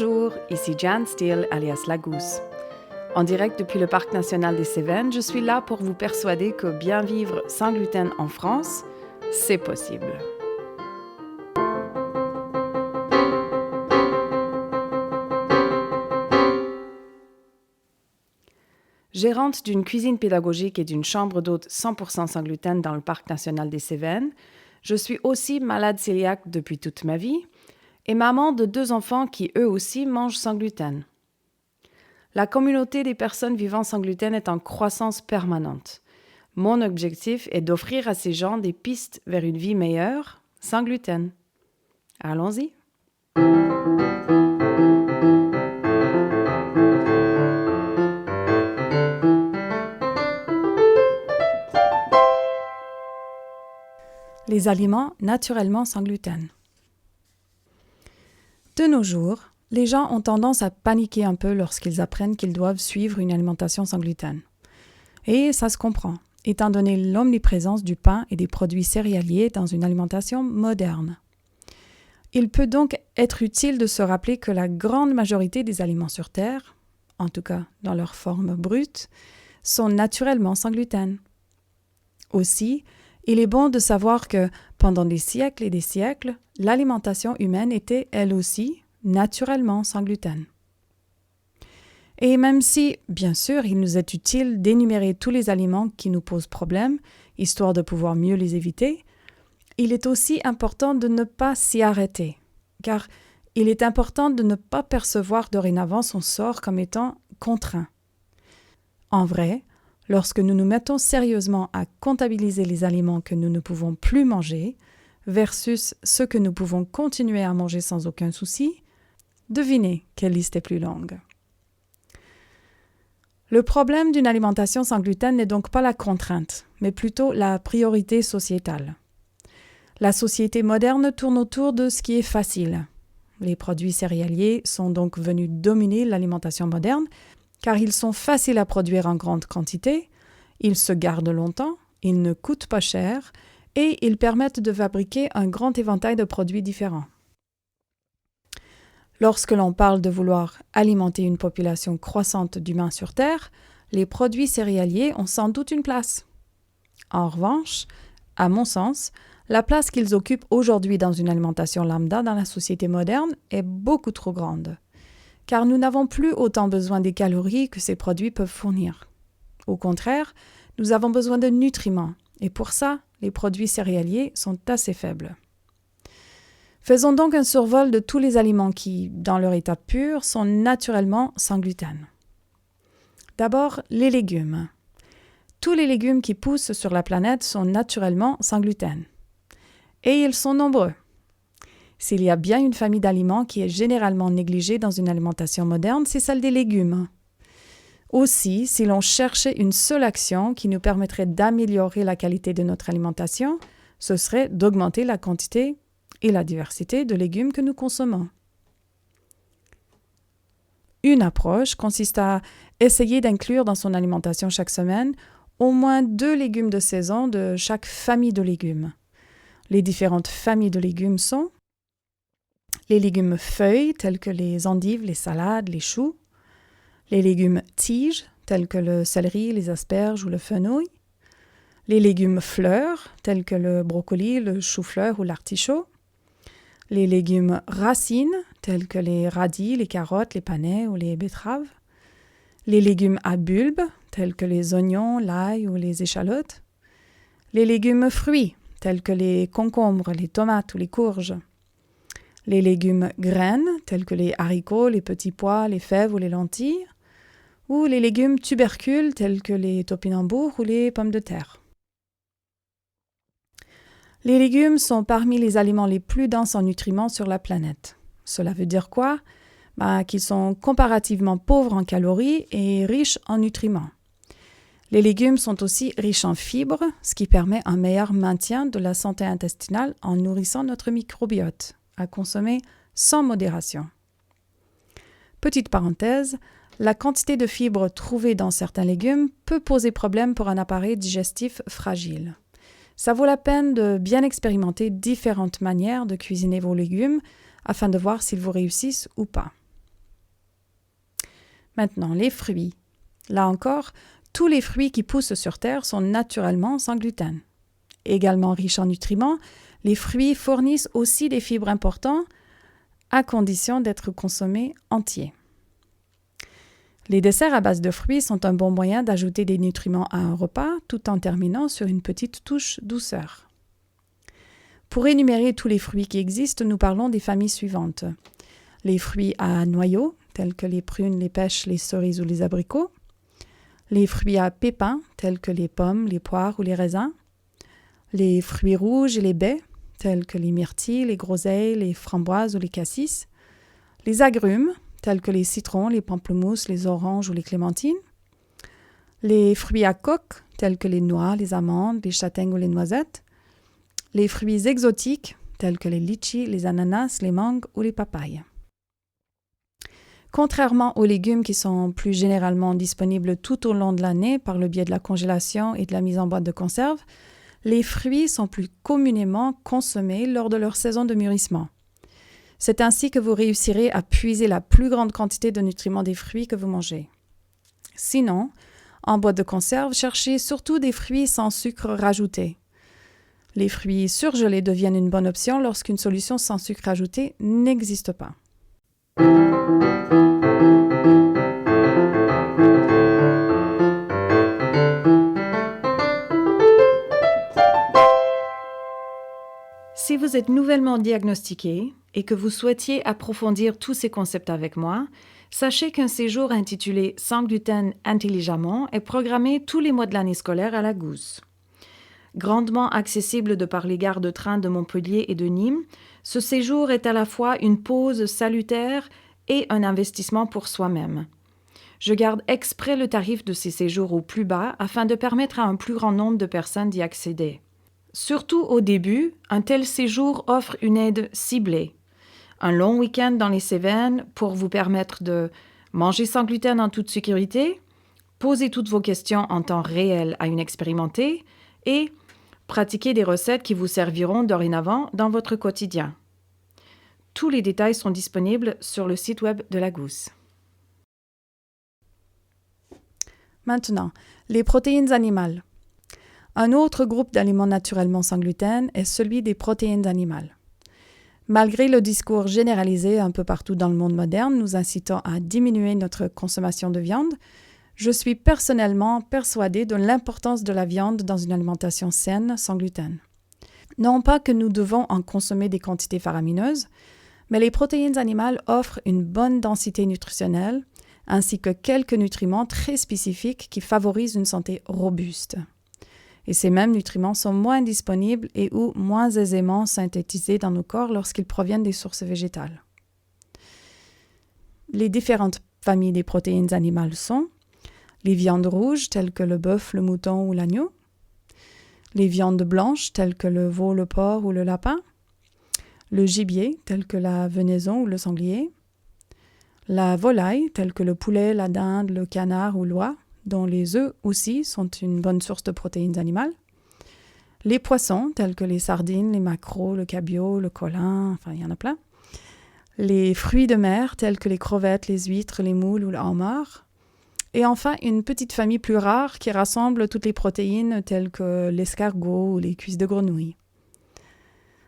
Bonjour, ici Jan Steele alias La Gousse. En direct depuis le Parc national des Cévennes, je suis là pour vous persuader que bien vivre sans gluten en France, c'est possible. Gérante d'une cuisine pédagogique et d'une chambre d'hôte 100% sans gluten dans le Parc national des Cévennes, je suis aussi malade cœliaque depuis toute ma vie et maman de 2 enfants qui eux aussi mangent sans gluten. La communauté des personnes vivant sans gluten est en croissance permanente. Mon objectif est d'offrir à ces gens des pistes vers une vie meilleure sans gluten. Allons-y! Les aliments naturellement sans gluten. De nos jours, les gens ont tendance à paniquer un peu lorsqu'ils apprennent qu'ils doivent suivre une alimentation sans gluten. Et ça se comprend, étant donné l'omniprésence du pain et des produits céréaliers dans une alimentation moderne. Il peut donc être utile de se rappeler que la grande majorité des aliments sur Terre, en tout cas dans leur forme brute, sont naturellement sans gluten. Aussi, il est bon de savoir que, pendant des siècles et des siècles, l'alimentation humaine était, elle aussi, naturellement sans gluten. Et même si, bien sûr, il nous est utile d'énumérer tous les aliments qui nous posent problème, histoire de pouvoir mieux les éviter, il est aussi important de ne pas s'y arrêter, car il est important de ne pas percevoir dorénavant son sort comme étant contraint. En vrai, lorsque nous nous mettons sérieusement à comptabiliser les aliments que nous ne pouvons plus manger versus ceux que nous pouvons continuer à manger sans aucun souci, devinez quelle liste est plus longue. Le problème d'une alimentation sans gluten n'est donc pas la contrainte, mais plutôt la priorité sociétale. La société moderne tourne autour de ce qui est facile. Les produits céréaliers sont donc venus dominer l'alimentation moderne, car ils sont faciles à produire en grande quantité, ils se gardent longtemps, ils ne coûtent pas cher et ils permettent de fabriquer un grand éventail de produits différents. Lorsque l'on parle de vouloir alimenter une population croissante d'humains sur Terre, les produits céréaliers ont sans doute une place. En revanche, à mon sens, la place qu'ils occupent aujourd'hui dans une alimentation lambda dans la société moderne est beaucoup trop grande, car nous n'avons plus autant besoin des calories que ces produits peuvent fournir. Au contraire, nous avons besoin de nutriments, et pour ça, les produits céréaliers sont assez faibles. Faisons donc un survol de tous les aliments qui, dans leur état pur, sont naturellement sans gluten. D'abord, les légumes. Tous les légumes qui poussent sur la planète sont naturellement sans gluten. Et ils sont nombreux. S'il y a bien une famille d'aliments qui est généralement négligée dans une alimentation moderne, c'est celle des légumes. Aussi, si l'on cherchait une seule action qui nous permettrait d'améliorer la qualité de notre alimentation, ce serait d'augmenter la quantité et la diversité de légumes que nous consommons. Une approche consiste à essayer d'inclure dans son alimentation chaque semaine au moins 2 légumes de saison de chaque famille de légumes. Les différentes familles de légumes sont les légumes feuilles, tels que les endives, les salades, les choux. Les légumes tiges, tels que le céleri, les asperges ou le fenouil. Les légumes fleurs, tels que le brocoli, le chou-fleur ou l'artichaut. Les légumes racines, tels que les radis, les carottes, les panais ou les betteraves. Les légumes à bulbes, tels que les oignons, l'ail ou les échalotes. Les légumes fruits, tels que les concombres, les tomates ou les courges. Les légumes graines, tels que les haricots, les petits pois, les fèves ou les lentilles. Ou les légumes tubercules, tels que les topinambours ou les pommes de terre. Les légumes sont parmi les aliments les plus denses en nutriments sur la planète. Cela veut dire quoi? Qu'ils sont comparativement pauvres en calories et riches en nutriments. Les légumes sont aussi riches en fibres, ce qui permet un meilleur maintien de la santé intestinale en nourrissant notre microbiote, à consommer sans modération. Petite parenthèse, la quantité de fibres trouvée dans certains légumes peut poser problème pour un appareil digestif fragile. Ça vaut la peine de bien expérimenter différentes manières de cuisiner vos légumes afin de voir s'ils vous réussissent ou pas. Maintenant, les fruits. Là encore, tous les fruits qui poussent sur Terre sont naturellement sans gluten. Également riches en nutriments, les fruits fournissent aussi des fibres importantes à condition d'être consommés entiers. Les desserts à base de fruits sont un bon moyen d'ajouter des nutriments à un repas tout en terminant sur une petite touche douceur. Pour énumérer tous les fruits qui existent, nous parlons des familles suivantes. Les fruits à noyaux, tels que les prunes, les pêches, les cerises ou les abricots. Les fruits à pépins, tels que les pommes, les poires ou les raisins. Les fruits rouges et les baies, tels que les myrtilles, les groseilles, les framboises ou les cassis. Les agrumes, tels que les citrons, les pamplemousses, les oranges ou les clémentines. Les fruits à coque, tels que les noix, les amandes, les châtaignes ou les noisettes. Les fruits exotiques, tels que les litchis, les ananas, les mangues ou les papayes. Contrairement aux légumes qui sont plus généralement disponibles tout au long de l'année par le biais de la congélation et de la mise en boîte de conserve, les fruits sont plus communément consommés lors de leur saison de mûrissement. C'est ainsi que vous réussirez à puiser la plus grande quantité de nutriments des fruits que vous mangez. Sinon, en boîte de conserve, cherchez surtout des fruits sans sucre rajouté. Les fruits surgelés deviennent une bonne option lorsqu'une solution sans sucre ajouté n'existe pas. Si vous êtes nouvellement diagnostiqué et que vous souhaitiez approfondir tous ces concepts avec moi, sachez qu'un séjour intitulé « Sans gluten intelligemment » est programmé tous les mois de l'année scolaire à la Gousse. Grandement accessible de par les gares de train de Montpellier et de Nîmes, ce séjour est à la fois une pause salutaire et un investissement pour soi-même. Je garde exprès le tarif de ces séjours au plus bas afin de permettre à un plus grand nombre de personnes d'y accéder. Surtout au début, un tel séjour offre une aide ciblée. Un long week-end dans les Cévennes pour vous permettre de manger sans gluten en toute sécurité, poser toutes vos questions en temps réel à une expérimentée et pratiquer des recettes qui vous serviront dorénavant dans votre quotidien. Tous les détails sont disponibles sur le site web de la Gousse. Maintenant, les protéines animales. Un autre groupe d'aliments naturellement sans gluten est celui des protéines animales. Malgré le discours généralisé un peu partout dans le monde moderne nous incitant à diminuer notre consommation de viande, je suis personnellement persuadée de l'importance de la viande dans une alimentation saine sans gluten. Non pas que nous devons en consommer des quantités faramineuses, mais les protéines animales offrent une bonne densité nutritionnelle ainsi que quelques nutriments très spécifiques qui favorisent une santé robuste. Et ces mêmes nutriments sont moins disponibles et ou moins aisément synthétisés dans nos corps lorsqu'ils proviennent des sources végétales. Les différentes familles des protéines animales sont les viandes rouges telles que le bœuf, le mouton ou l'agneau, les viandes blanches telles que le veau, le porc ou le lapin, le gibier tel que la venaison ou le sanglier, la volaille telle que le poulet, la dinde, le canard ou l'oie, dont les œufs aussi sont une bonne source de protéines animales, les poissons tels que les sardines, les maquereaux, le cabillaud, le colin, enfin il y en a plein, les fruits de mer tels que les crevettes, les huîtres, les moules ou le homard, et enfin une petite famille plus rare qui rassemble toutes les protéines telles que l'escargot ou les cuisses de grenouille.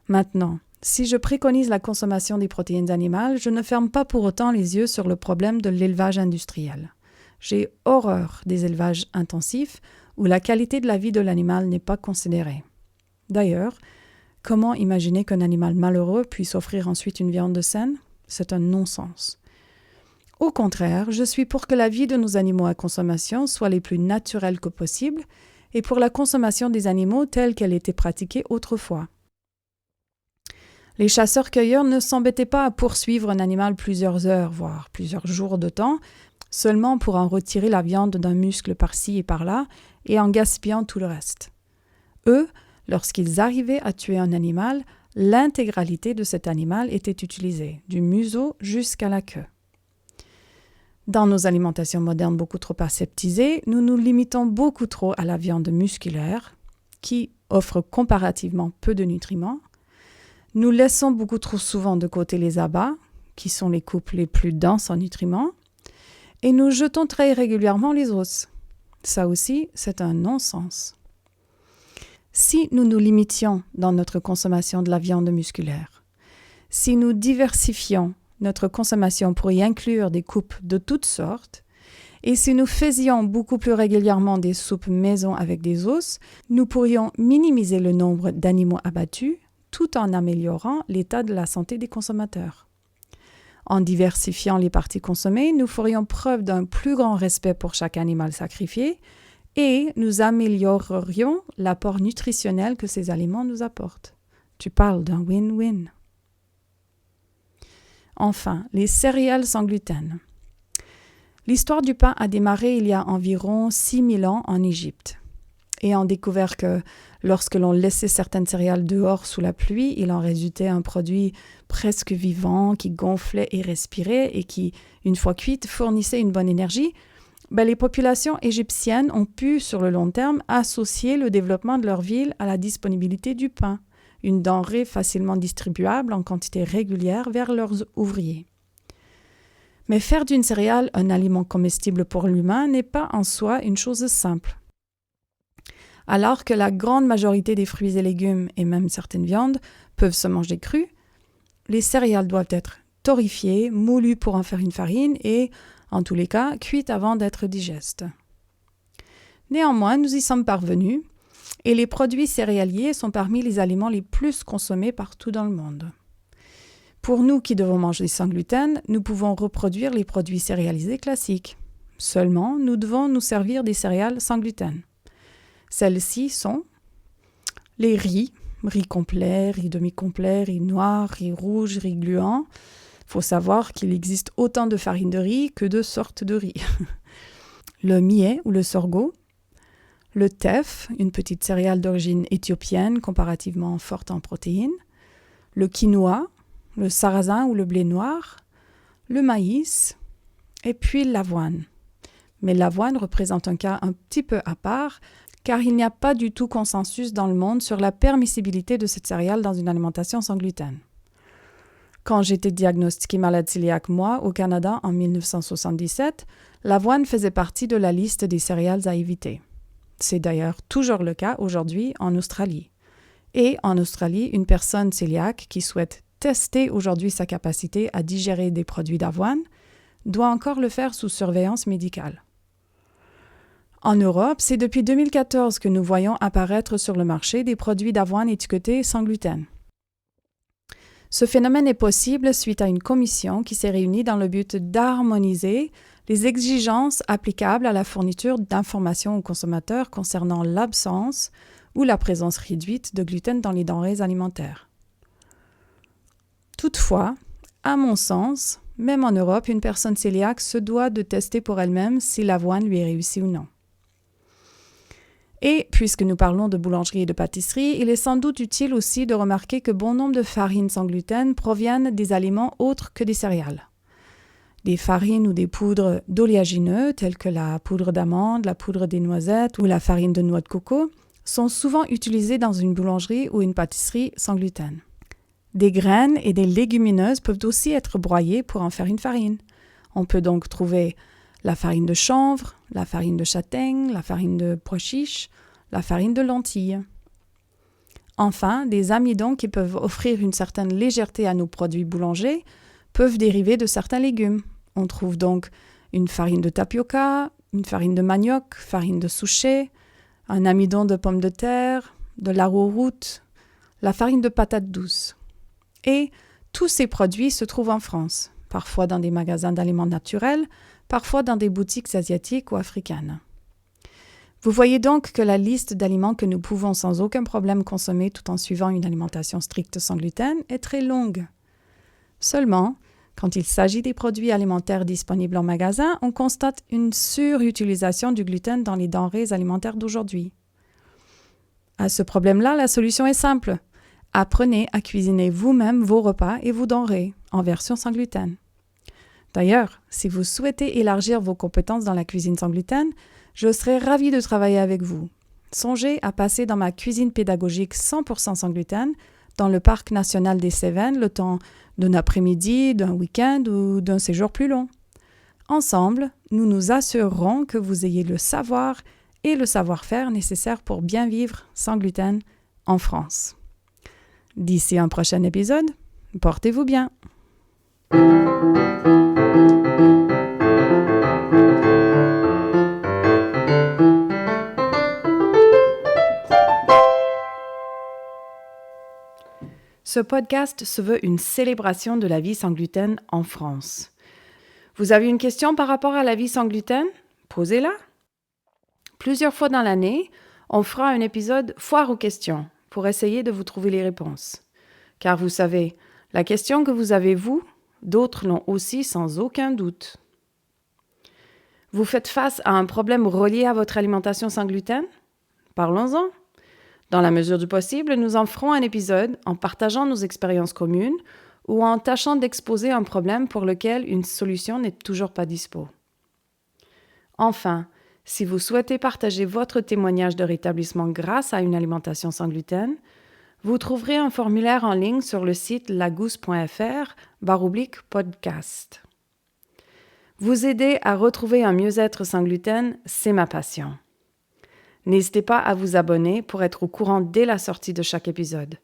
Maintenant, si je préconise la consommation des protéines animales, je ne ferme pas pour autant les yeux sur le problème de l'élevage industriel. J'ai horreur des élevages intensifs où la qualité de la vie de l'animal n'est pas considérée. D'ailleurs, comment imaginer qu'un animal malheureux puisse offrir ensuite une viande saine? C'est un non-sens. Au contraire, je suis pour que la vie de nos animaux à consommation soit les plus naturelle que possible et pour la consommation des animaux telle qu'elle était pratiquée autrefois. Les chasseurs-cueilleurs ne s'embêtaient pas à poursuivre un animal plusieurs heures, voire plusieurs jours de temps, seulement pour en retirer la viande d'un muscle par-ci et par-là, et en gaspillant tout le reste. Eux, lorsqu'ils arrivaient à tuer un animal, l'intégralité de cet animal était utilisée, du museau jusqu'à la queue. Dans nos alimentations modernes beaucoup trop aseptisées, nous nous limitons beaucoup trop à la viande musculaire, qui offre comparativement peu de nutriments. Nous laissons beaucoup trop souvent de côté les abats, qui sont les coupes les plus denses en nutriments, Et nous jetons très régulièrement les os. Ça aussi, c'est un non-sens. Si nous nous limitions dans notre consommation de la viande musculaire, si nous diversifions notre consommation pour y inclure des coupes de toutes sortes, et si nous faisions beaucoup plus régulièrement des soupes maison avec des os, nous pourrions minimiser le nombre d'animaux abattus tout en améliorant l'état de la santé des consommateurs. En diversifiant les parties consommées, nous ferions preuve d'un plus grand respect pour chaque animal sacrifié et nous améliorerions l'apport nutritionnel que ces aliments nous apportent. Tu parles d'un win-win. Enfin, les céréales sans gluten. L'histoire du pain a démarré il y a environ 6000 ans en Égypte. Et on découvert que lorsque l'on laissait certaines céréales dehors sous la pluie, il en résultait un produit presque vivant qui gonflait et respirait et qui, une fois cuite, fournissait une bonne énergie. Les populations égyptiennes ont pu, sur le long terme, associer le développement de leur ville à la disponibilité du pain, une denrée facilement distribuable en quantité régulière vers leurs ouvriers. Mais faire d'une céréale un aliment comestible pour l'humain n'est pas en soi une chose simple. Alors que la grande majorité des fruits et légumes, et même certaines viandes, peuvent se manger crus, les céréales doivent être torréfiées, moulues pour en faire une farine et, en tous les cas, cuites avant d'être digestes. Néanmoins, nous y sommes parvenus et les produits céréaliers sont parmi les aliments les plus consommés partout dans le monde. Pour nous qui devons manger sans gluten, nous pouvons reproduire les produits céréalisés classiques. Seulement, nous devons nous servir des céréales sans gluten. Celles-ci sont les riz complet, riz demi-complet, riz noir, riz rouge, riz gluant. Il faut savoir qu'il existe autant de farines de riz que de sortes de riz. Le millet ou le sorgho, le teff, une petite céréale d'origine éthiopienne comparativement forte en protéines, le quinoa, le sarrasin ou le blé noir, le maïs et puis l'avoine. Mais l'avoine représente un cas un petit peu à part car il n'y a pas du tout consensus dans le monde sur la permissibilité de cette céréale dans une alimentation sans gluten. Quand j'étais diagnostiquée malade cœliaque, moi, au Canada, en 1977, l'avoine faisait partie de la liste des céréales à éviter. C'est d'ailleurs toujours le cas aujourd'hui en Australie. Et en Australie, une personne cœliaque qui souhaite tester aujourd'hui sa capacité à digérer des produits d'avoine doit encore le faire sous surveillance médicale. En Europe, c'est depuis 2014 que nous voyons apparaître sur le marché des produits d'avoine étiquetés sans gluten. Ce phénomène est possible suite à une commission qui s'est réunie dans le but d'harmoniser les exigences applicables à la fourniture d'informations aux consommateurs concernant l'absence ou la présence réduite de gluten dans les denrées alimentaires. Toutefois, à mon sens, même en Europe, une personne cœliaque se doit de tester pour elle-même si l'avoine lui est réussie ou non. Et puisque nous parlons de boulangerie et de pâtisserie, il est sans doute utile aussi de remarquer que bon nombre de farines sans gluten proviennent des aliments autres que des céréales. Des farines ou des poudres d'oléagineux, telles que la poudre d'amande, la poudre des noisettes ou la farine de noix de coco, sont souvent utilisées dans une boulangerie ou une pâtisserie sans gluten. Des graines et des légumineuses peuvent aussi être broyées pour en faire une farine. On peut donc trouver la farine de chanvre, la farine de châtaigne, la farine de pois chiches, la farine de lentilles. Enfin, des amidons qui peuvent offrir une certaine légèreté à nos produits boulangers peuvent dériver de certains légumes. On trouve donc une farine de tapioca, une farine de manioc, farine de souchet, un amidon de pommes de terre, de l'arrowroot, la farine de patate douce. Et tous ces produits se trouvent en France, parfois dans des magasins d'aliments naturels, parfois dans des boutiques asiatiques ou africaines. Vous voyez donc que la liste d'aliments que nous pouvons sans aucun problème consommer tout en suivant une alimentation stricte sans gluten est très longue. Seulement, quand il s'agit des produits alimentaires disponibles en magasin, on constate une surutilisation du gluten dans les denrées alimentaires d'aujourd'hui. À ce problème-là, la solution est simple. Apprenez à cuisiner vous-même vos repas et vos denrées en version sans gluten. D'ailleurs, si vous souhaitez élargir vos compétences dans la cuisine sans gluten, je serai ravie de travailler avec vous. Songez à passer dans ma cuisine pédagogique 100% sans gluten dans le parc national des Cévennes le temps d'un après-midi, d'un week-end ou d'un séjour plus long. Ensemble, nous nous assurerons que vous ayez le savoir et le savoir-faire nécessaires pour bien vivre sans gluten en France. D'ici un prochain épisode, portez-vous bien. Ce podcast se veut une célébration de la vie sans gluten en France. Vous avez une question par rapport à la vie sans gluten? Posez-la. Plusieurs fois dans l'année, on fera un épisode foire aux questions pour essayer de vous trouver les réponses. Car vous savez, la question que vous avez vous, d'autres l'ont aussi sans aucun doute. Vous faites face à un problème relié à votre alimentation sans gluten? Parlons-en. Dans la mesure du possible, nous en ferons un épisode en partageant nos expériences communes ou en tâchant d'exposer un problème pour lequel une solution n'est toujours pas dispo. Enfin, si vous souhaitez partager votre témoignage de rétablissement grâce à une alimentation sans gluten, vous trouverez un formulaire en ligne sur le site lagousse.fr/podcast. Vous aider à retrouver un mieux-être sans gluten, c'est ma passion. N'hésitez pas à vous abonner pour être au courant dès la sortie de chaque épisode.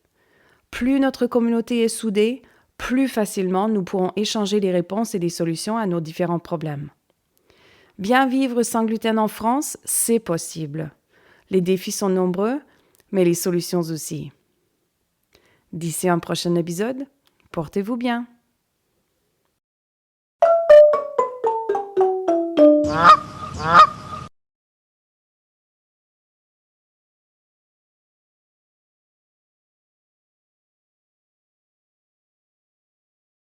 Plus notre communauté est soudée, plus facilement nous pourrons échanger des réponses et des solutions à nos différents problèmes. Bien vivre sans gluten en France, c'est possible. Les défis sont nombreux, mais les solutions aussi. D'ici un prochain épisode, portez-vous bien.